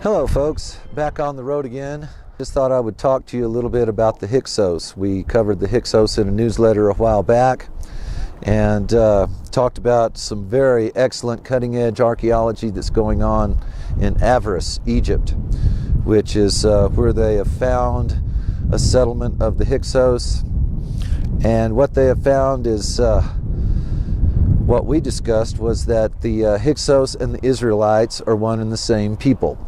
Hello folks, back on the road again. Just thought I would talk to you a little bit about the Hyksos. We covered the Hyksos in a newsletter a while back and talked about some very excellent cutting-edge archaeology that's going on in Avaris, Egypt, which is where they have found a settlement of the Hyksos. And what they have found is what we discussed was that the Hyksos and the Israelites are one and the same people.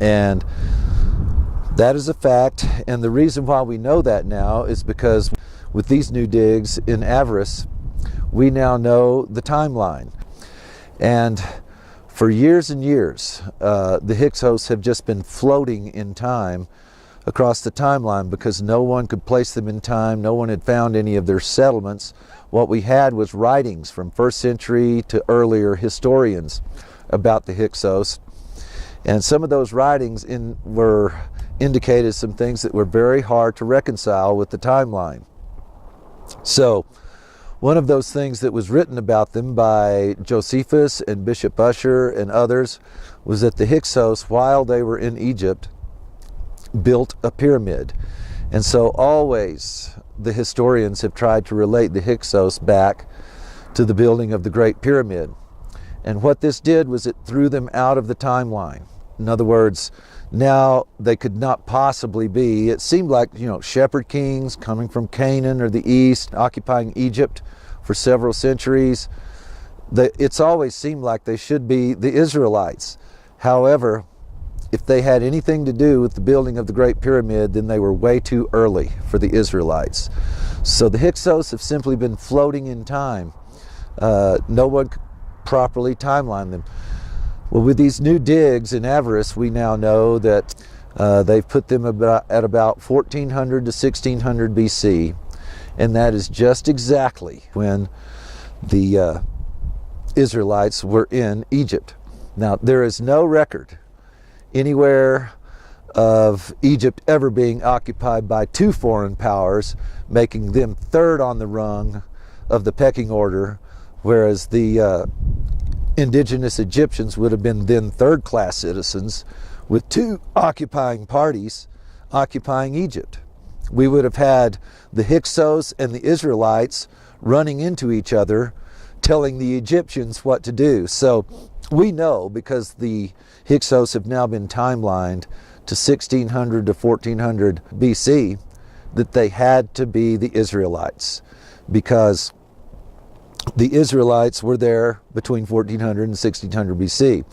And that is a fact, and the reason why we know that now is because with these new digs in Avaris, we now know the timeline. And for years and years, the Hyksos have just been floating in time across the timeline because no one could place them in time. No one had found any of their settlements. What we had was writings from 1st century to earlier historians about the Hyksos. And some of those writings indicated some things that were very hard to reconcile with the timeline. So one of those things that was written about them by Josephus and Bishop Ussher and others was that the Hyksos, while they were in Egypt, built a pyramid. And so always the historians have tried to relate the Hyksos back to the building of the Great Pyramid. And what this did was it threw them out of the timeline. In other words, now they could not possibly be, it seemed like, shepherd kings coming from Canaan or the east, occupying Egypt for several centuries. It's always seemed like they should be the Israelites. However, if they had anything to do with the building of the Great Pyramid, then they were way too early for the Israelites. So the Hyksos have simply been floating in time. No one could properly timeline them. Well, with these new digs in Avaris, we now know that they've put them at about 1400 to 1600 BC, and that is just exactly when the Israelites were in Egypt. Now, there is no record anywhere of Egypt ever being occupied by two foreign powers, making them third on the rung of the pecking order, whereas the indigenous Egyptians would have been then third-class citizens with two occupying parties occupying Egypt. We would have had the Hyksos and the Israelites running into each other, telling the Egyptians what to do. So we know, because the Hyksos have now been timelined to 1600 to 1400 BC, that they had to be the Israelites, because the Israelites were there between 1400 and 1600 BC.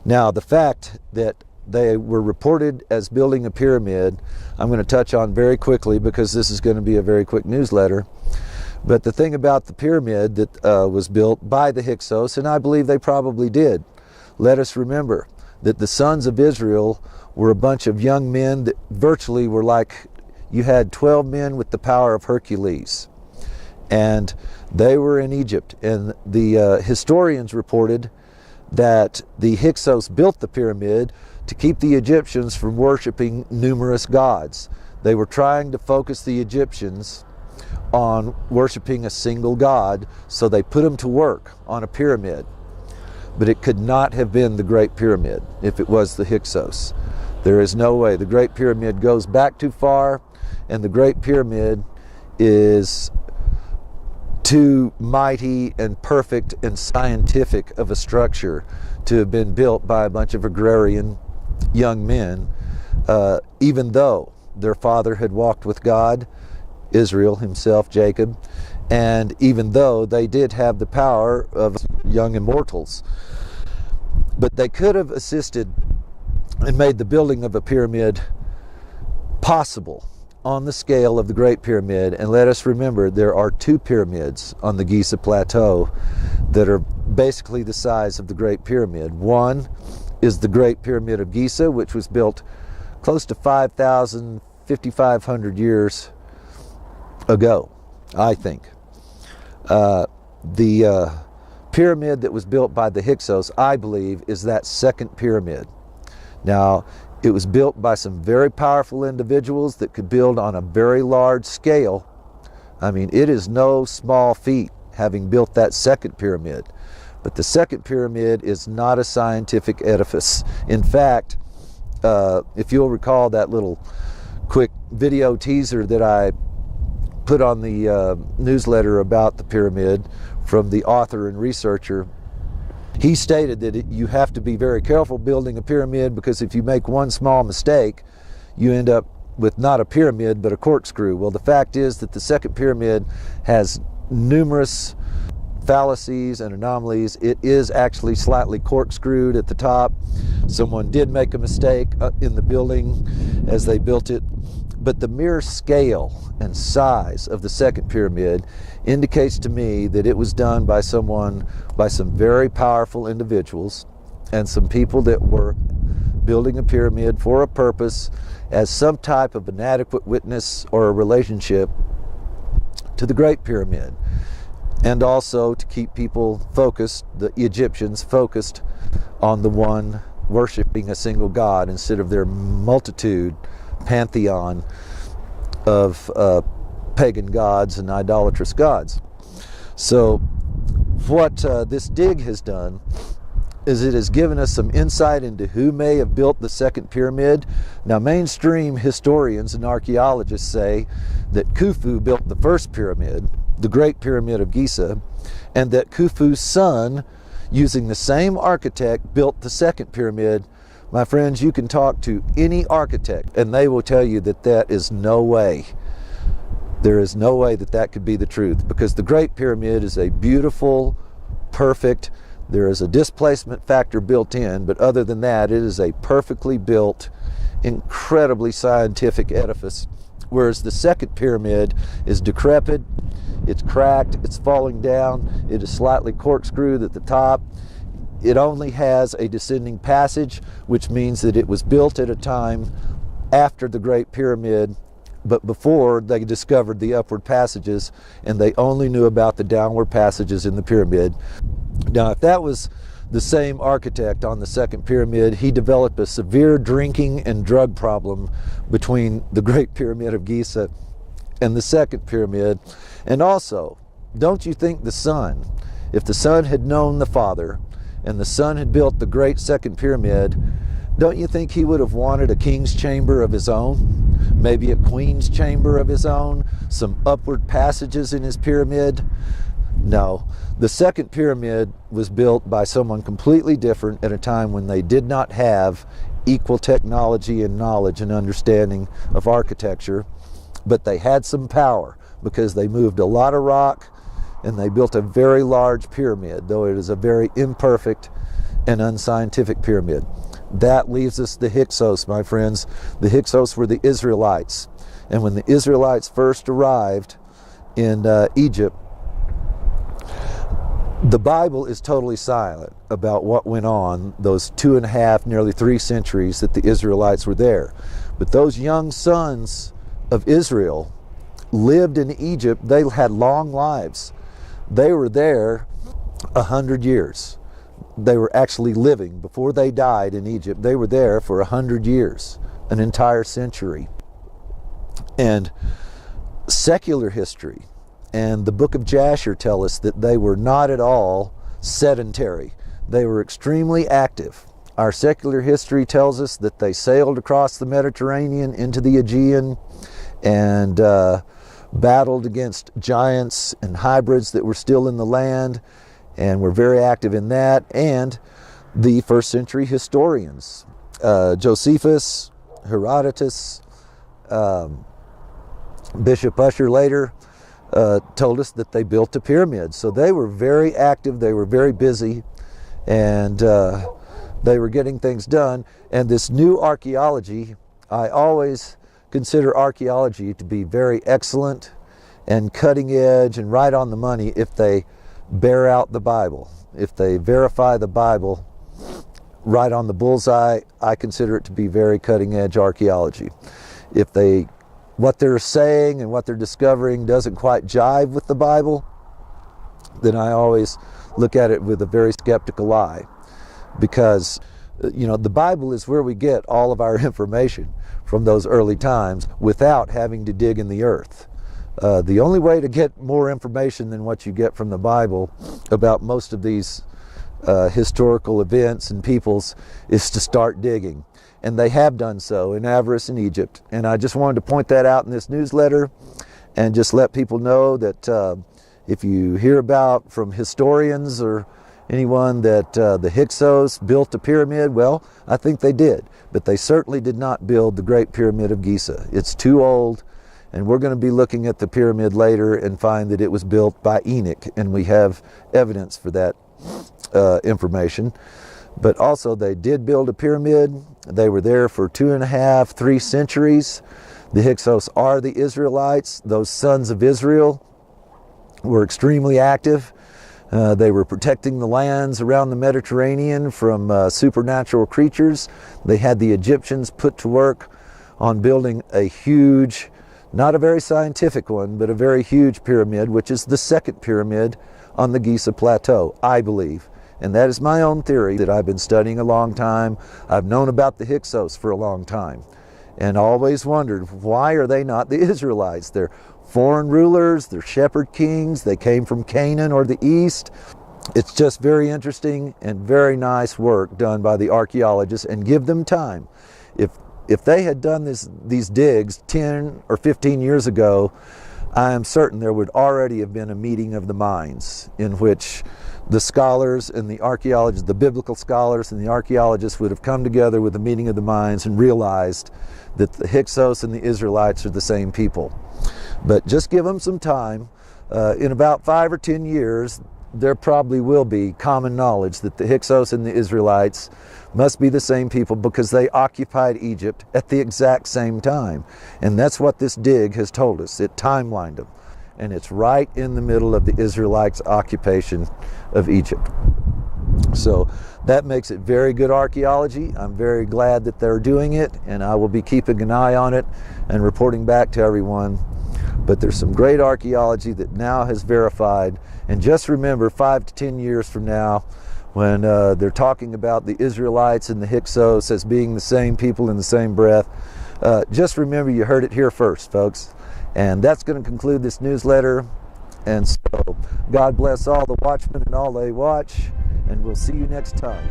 Now, the fact that they were reported as building a pyramid, I'm going to touch on very quickly because this is going to be a very quick newsletter. But the thing about the pyramid that was built by the Hyksos, and I believe they probably did, let us remember that the sons of Israel were a bunch of young men that virtually were like, you had 12 men with the power of Hercules. And they were in Egypt, and the historians reported that the Hyksos built the pyramid to keep the Egyptians from worshiping numerous gods. They were trying to focus the Egyptians on worshiping a single god, so they put them to work on a pyramid. But it could not have been the Great Pyramid if it was the Hyksos. There is no way. The Great Pyramid goes back too far, and the Great Pyramid is too mighty and perfect and scientific of a structure to have been built by a bunch of agrarian young men, even though their father had walked with God, Israel himself, Jacob, and even though they did have the power of young immortals. But they could have assisted and made the building of a pyramid possible on the scale of the Great Pyramid. And let us remember, there are two pyramids on the Giza Plateau that are basically the size of the Great Pyramid. One is the Great Pyramid of Giza, which was built close to 5,500 years ago, I think. The pyramid that was built by the Hyksos, I believe, is that second pyramid. Now, it was built by some very powerful individuals that could build on a very large scale. I mean, it is no small feat having built that second pyramid. But the second pyramid is not a scientific edifice. In fact, If you'll recall that little quick video teaser that I put on the newsletter about the pyramid from the author and researcher, he stated that you have to be very careful building a pyramid, because if you make one small mistake, you end up with not a pyramid but a corkscrew. Well, the fact is that the second pyramid has numerous fallacies and anomalies. It is actually slightly corkscrewed at the top. Someone did make a mistake in the building as they built it, but the mere scale and size of the second pyramid indicates to me that it was done by some very powerful individuals and some people that were building a pyramid for a purpose, as some type of inadequate witness or a relationship to the Great Pyramid, and also to keep people focused, the Egyptians focused on the one worshiping a single God instead of their multitude pantheon of pagan gods and idolatrous gods. So what this dig has done is it has given us some insight into who may have built the second pyramid. Now, mainstream historians and archaeologists say that Khufu built the first pyramid, the Great Pyramid of Giza, and that Khufu's son, using the same architect, built the second pyramid. My friends, you can talk to any architect and they will tell you that that is no way. There is no way that that could be the truth, because the Great Pyramid is a beautiful, perfect, there is a displacement factor built in, but other than that, it is a perfectly built, incredibly scientific edifice. Whereas the second pyramid is decrepit, it's cracked, it's falling down, it is slightly corkscrewed at the top. It only has a descending passage, which means that it was built at a time after the Great Pyramid, but before they discovered the upward passages, and they only knew about the downward passages in the pyramid. Now, if that was the same architect on the second pyramid, he developed a severe drinking and drug problem between the Great Pyramid of Giza and the second pyramid. And also, don't you think the son, if the son had known the father and the son had built the great second pyramid, don't you think he would have wanted a king's chamber of his own? Maybe a queen's chamber of his own? Some upward passages in his pyramid? No. The second pyramid was built by someone completely different at a time when they did not have equal technology and knowledge and understanding of architecture, but they had some power because they moved a lot of rock and they built a very large pyramid, though it is a very imperfect and unscientific pyramid. That leaves us the Hyksos, my friends. The Hyksos were the Israelites. And when the Israelites first arrived in Egypt, the Bible is totally silent about what went on those 2.5, nearly 3 centuries that the Israelites were there. But those young sons of Israel lived in Egypt. They had long lives. They were there 100 years. They were actually living, before they died in Egypt, they were there for 100 years, an entire century. And secular history and the book of Jasher tell us that they were not at all sedentary. They were extremely active. Our secular history tells us that they sailed across the Mediterranean into the Aegean and battled against giants and hybrids that were still in the land, and were very active in that. And the first century historians, Josephus, Herodotus, Bishop Ussher later, told us that they built a pyramid. So they were very active, they were very busy, and they were getting things done. And this new archaeology, I always consider archaeology to be very excellent and cutting edge and right on the money if they bear out the Bible. If they verify the Bible right on the bullseye, I consider it to be very cutting edge archaeology. If what they're saying and what they're discovering doesn't quite jive with the Bible, then I always look at it with a very skeptical eye, because the Bible is where we get all of our information from those early times without having to dig in the earth. The only way to get more information than what you get from the Bible about most of these historical events and peoples is to start digging. and they have done so in avarice in Egypt. And I just wanted to point that out in this newsletter and just let people know that if you hear about from historians or anyone that the Hyksos built a pyramid, well, I think they did. But they certainly did not build the Great Pyramid of Giza. It's too old, and we're going to be looking at the pyramid later and find that it was built by Enoch, and we have evidence for that information. But also they did build a pyramid. They were there for 2.5, 3 centuries. The Hyksos are the Israelites. Those sons of Israel were extremely active. They were protecting the lands around the Mediterranean from supernatural creatures. They had the Egyptians put to work on building a huge, not a very scientific one, but a very huge pyramid, which is the second pyramid on the Giza Plateau, I believe. And that is my own theory that I've been studying a long time. I've known about the Hyksos for a long time and always wondered, why are they not the Israelites? They're foreign rulers, they're shepherd kings, they came from Canaan or the East. It's just very interesting and very nice work done by the archaeologists, and give them time. If they had done these digs 10 or 15 years ago, I am certain there would already have been a meeting of the minds in which the scholars and the archaeologists, the biblical scholars and the archaeologists would have come together with a meeting of the minds and realized that the Hyksos and the Israelites are the same people. But just give them some time. In about 5 or 10 years, there probably will be common knowledge that the Hyksos and the Israelites must be the same people, because they occupied Egypt at the exact same time. And that's what this dig has told us. It timelined them. And it's right in the middle of the Israelites' occupation of Egypt. So that makes it very good archaeology. I'm very glad that they're doing it, and I will be keeping an eye on it and reporting back to everyone. But there's some great archaeology that now has verified. And just remember, 5 to 10 years from now, when they're talking about the Israelites and the Hyksos as being the same people in the same breath, just remember you heard it here first, folks. And that's going to conclude this newsletter. And so God bless all the watchmen and all they watch, and we'll see you next time.